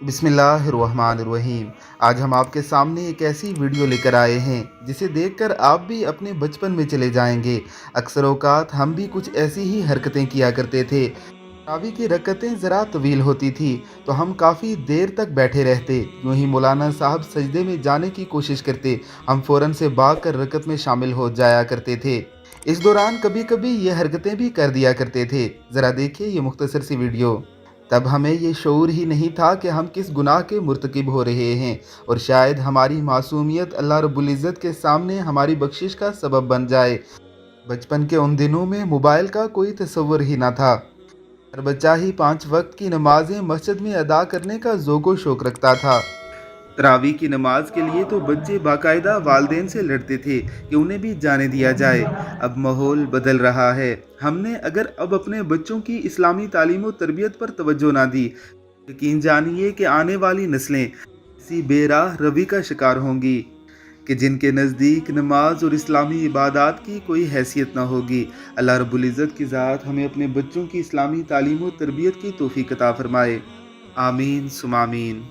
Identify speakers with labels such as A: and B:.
A: बिस्मिल्लाहिर्रहमानिर्रहीम। आज हम आपके सामने एक ऐसी वीडियो लेकर आए हैं जिसे देखकर आप भी अपने बचपन में चले जाएंगे। अक्सर औक़ात हम भी कुछ ऐसी ही हरकतें किया करते थे। तरावी की रकतें ज़रा तवील होती थी तो हम काफ़ी देर तक बैठे रहते। यूं ही मौलाना साहब सजदे में जाने की कोशिश करते, हम फ़ौरन से भाग कर रकत में शामिल हो जाया करते थे। इस दौरान कभी कभी ये हरकतें भी कर दिया करते थे। ज़रा देखिए ये मुख्तसर सी वीडियो। तब हमें ये शऊर ही नहीं था कि हम किस गुनाह के मुर्तकिब हो रहे हैं, और शायद हमारी मासूमियत अल्लाह रब्बुल इज़्ज़त के सामने हमारी बख्शिश का सबब बन जाए। बचपन के उन दिनों में मोबाइल का कोई तसव्वुर ही ना था। हर बच्चा ही 5 वक्त की नमाजें मस्जिद में अदा करने का ज़ौक़ व शौक़ रखता था। तरावी की नमाज के लिए तो बच्चे बाकायदा वालदेन से लड़ते थे कि उन्हें भी जाने दिया जाए। अब माहौल बदल रहा है। हमने अगर अब अपने बच्चों की इस्लामी तालीम और तरबियत पर तवज्जो ना दी, यकीन जानिए कि आने वाली नस्लें इसी बेराह रवि का शिकार होंगी कि जिनके नज़दीक नमाज और इस्लामी इबादत की कोई हैसियत ना होगी। अल्लाह रब्बुल इज़्ज़त की ज़ात हमें अपने बच्चों की इस्लामी तालीम और तरबियत की तौफीक अता फरमाए। आमीन सुम आमीन।